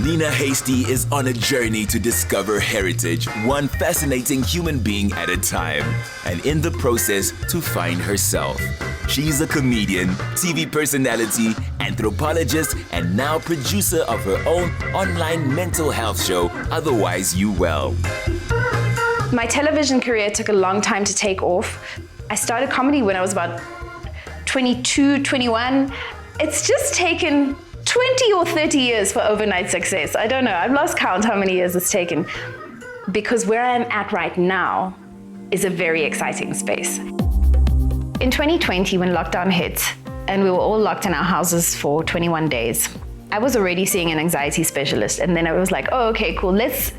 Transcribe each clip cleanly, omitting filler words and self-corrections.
Nina Hastie is on a journey to discover heritage, one fascinating human being at a time, and in the process to find herself. She's a comedian, TV personality, anthropologist, and now producer of her own online mental health show, Otherwise You Well. My television career took a long time to take off. I started comedy when I was about 22, 21. It's just taken 20 or 30 years for overnight success. I don't know, I've lost count how many years it's taken. Because where I'm at right now is a very exciting space. In 2020, when lockdown hit, and we were all locked in our houses for 21 days, I was already seeing an anxiety specialist. And then I was like, oh, okay, cool, let's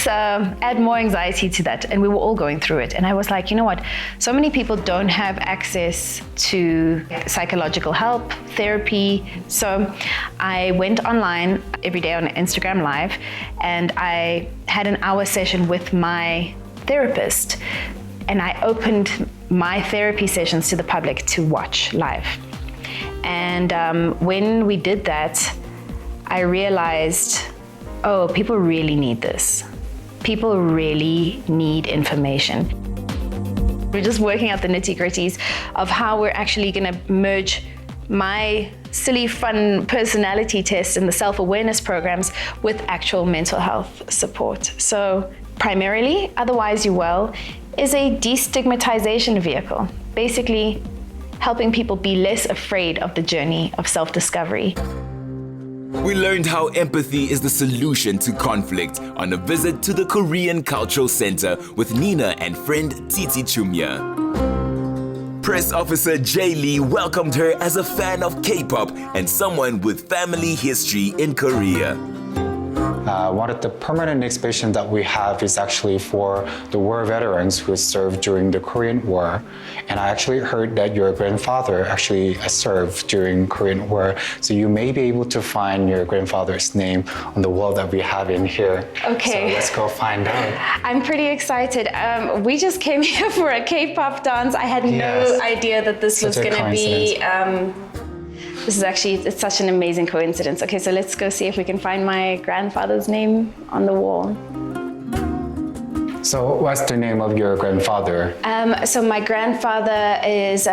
add more anxiety to that. And we were all going through it. And I was like, you know what? So many people don't have access to psychological help, therapy. So I went online every day on Instagram Live, and I had an hour session with my therapist. And I opened my therapy sessions to the public to watch live. And when we did that, I realized, oh, people really need this. People really need information. We're just working out the nitty-gritties of how we're actually gonna merge my silly, fun personality tests and the self-awareness programs with actual mental health support. So primarily, Otherwise You Well is a destigmatization vehicle, basically helping people be less afraid of the journey of self-discovery. We learned how empathy is the solution to conflict on a visit to the Korean Cultural Center with Nina and friend Titi Chumya. Press Officer Jay Lee welcomed her as a fan of K-pop and someone with family history in Korea. One of the permanent exhibitions that we have is actually for the war veterans who served during the Korean War. And I actually heard that your grandfather actually served during Korean War. So you may be able to find your grandfather's name on the wall that we have in here. Okay. So let's go find out. I'm pretty excited. We just came here for a K-pop dance. I had no idea that this was going to be... This is actually, it's such an amazing coincidence. Okay, so let's go see if we can find my grandfather's name on the wall. So what's the name of your grandfather? So my grandfather is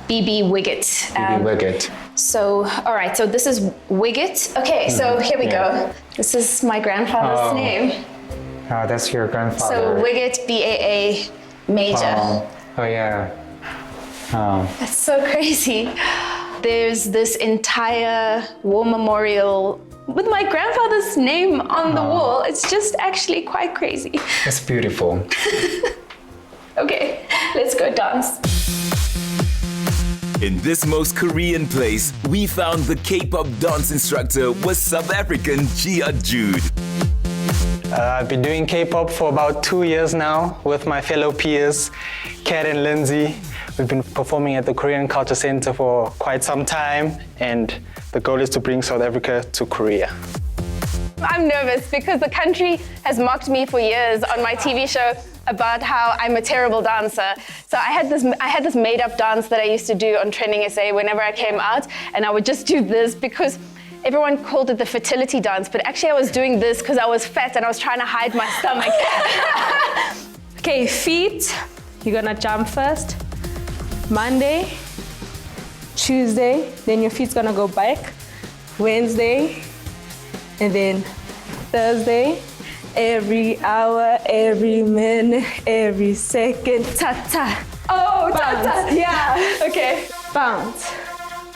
B.B. Wiggett. B.B. Wiggett. So, all right, so this is Wiggett. Okay, so here we go. This is my grandfather's name. That's your grandfather. So Wiggett, B.A.A. Major. Oh yeah. That's so crazy. There's this entire war memorial with my grandfather's name on the wall. It's just actually quite crazy. It's beautiful. Okay, let's go dance. In this most Korean place, we found the K-pop dance instructor was South African Gia Jude. I've been doing K-pop for about 2 years now with my fellow peers, Kat and Lindsay. We've been performing at the Korean Culture Center for quite some time, and the goal is to bring South Africa to Korea. I'm nervous because the country has mocked me for years on my TV show about how I'm a terrible dancer. So I had this made-up dance that I used to do on Trending SA whenever I came out, and I would just do this because everyone called it the fertility dance, but actually I was doing this because I was fat and I was trying to hide my stomach. Okay, feet, you're gonna jump first. Monday, Tuesday, then your feet's gonna go back. Wednesday, and then Thursday. Every hour, every minute, every second, ta-ta. Oh, Bounce. ta-ta. Yeah, okay. Bounce,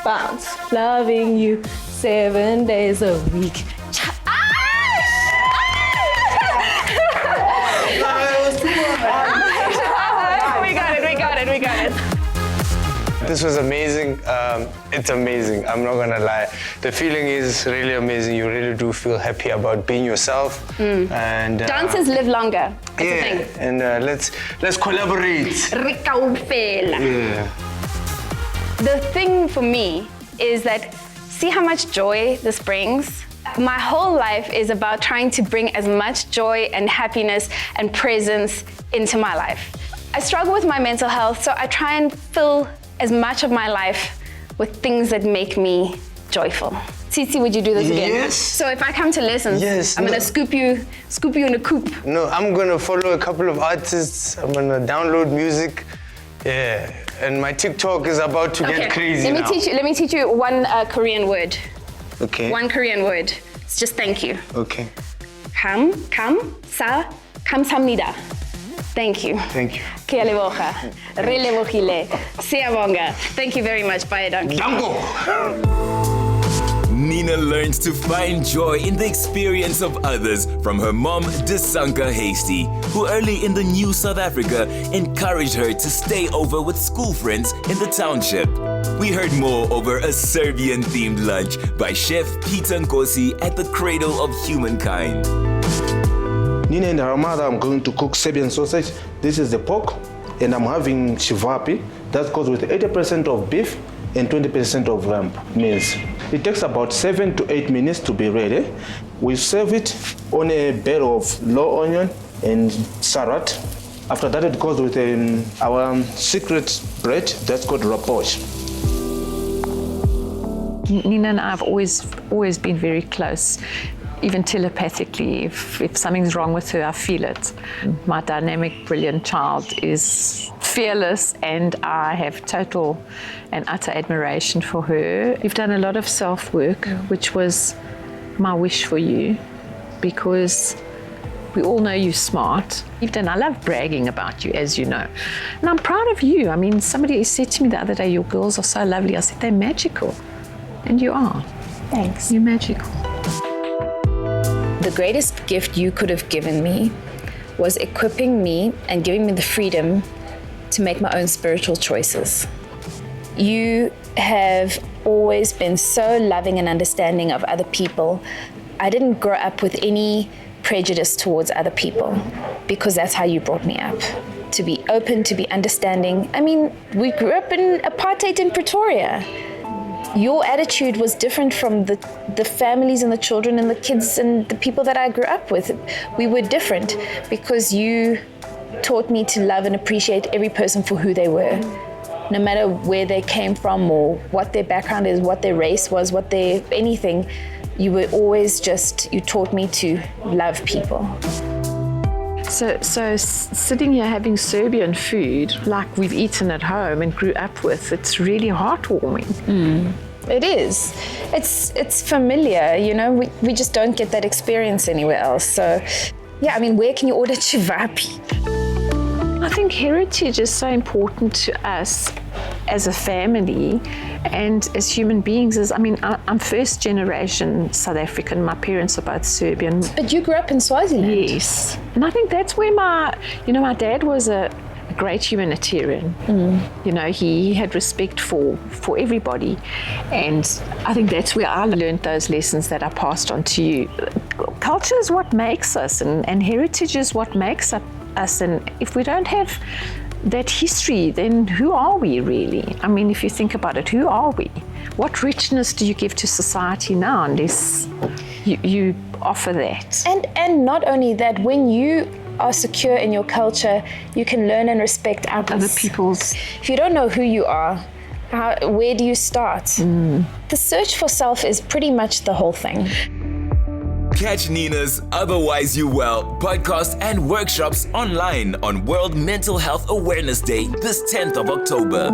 bounce. Loving you 7 days a week. We got it. This was amazing. It's amazing, I'm not gonna lie. The feeling is really amazing. You really do feel happy about being yourself. And Dancers live longer. That's the thing. And let's collaborate. Yeah. The thing for me is that, see how much joy this brings? My whole life is about trying to bring as much joy and happiness and presence into my life. I struggle with my mental health, so I try and fill as much of my life with things that make me joyful. Tsitsi, would you do this again? Yes. So if I come to lessons, Yes, I'm no. gonna scoop you in a coop. No, I'm gonna follow a couple of artists. I'm gonna download music. Yeah, and my TikTok is about to get crazy Let me now. Let me teach you one Korean word. Okay. One Korean word. It's just thank you. Okay. Kamsamnida. Thank you. Thank you. Ke a leboga. Re lebogile. Siyabonga. Thank you very much. Bye, donkey. Dango. Nina learns to find joy in the experience of others from her mom, Desanka Hastie, who early in the new South Africa encouraged her to stay over with school friends in the township. We heard more over a Serbian-themed lunch by Chef Peter Nkosi at the Cradle of Humankind. Nina and her mother, I'm going to cook Serbian sausage. This is the pork, and I'm having shivapi. That goes with 80% of beef and 20% of lamb meals. It takes about 7 to 8 minutes to be ready. We serve it on a bed of raw onion and salad. After that, it goes with our secret bread that's called rapoche. Nina and I have always been very close, even telepathically. If something's wrong with her, I feel it. My dynamic, brilliant child is fearless, and I have total and utter admiration for her. You've done a lot of self-work, which was my wish for you, because we all know you're smart. I love bragging about you, as you know. And I'm proud of you. I mean, somebody said to me the other day, your girls are so lovely. I said, they're magical. And you are. Thanks. You're magical. The greatest gift you could have given me was equipping me and giving me the freedom to make my own spiritual choices. You have always been so loving and understanding of other people. I didn't grow up with any prejudice towards other people, because that's how you brought me up. To be open, to be understanding. I mean, we grew up in apartheid in Pretoria. Your attitude was different from the families and the children and the kids and the people that I grew up with. We were different because you taught me to love and appreciate every person for who they were. No matter where they came from or what their background is, what their race was, anything, you were always you taught me to love people. So sitting here having Serbian food like we've eaten at home and grew up with, it's really heartwarming. It is. It's familiar, you know, we just don't get that experience anywhere else. So, yeah, I mean, where can you order chivapi? I think heritage is so important to us as a family and as human beings. I'm first generation South African. My parents are both Serbian. But you grew up in Swaziland. Yes. And I think that's where my dad was a great humanitarian. You know, he had respect for everybody. And I think that's where I learned those lessons that I passed on to you. Culture is what makes us, and heritage is what makes us. And if we don't have that history, then who are we really? I mean, if you think about it, who are we? What richness do you give to society now unless you offer that? And not only that, when you are secure in your culture, you can learn and respect others. Other people's. If you don't know who you are, where do you start? The search for self is pretty much the whole thing. Catch Nina's Otherwise You Well podcast and workshops online on World Mental Health Awareness Day this 10th of October.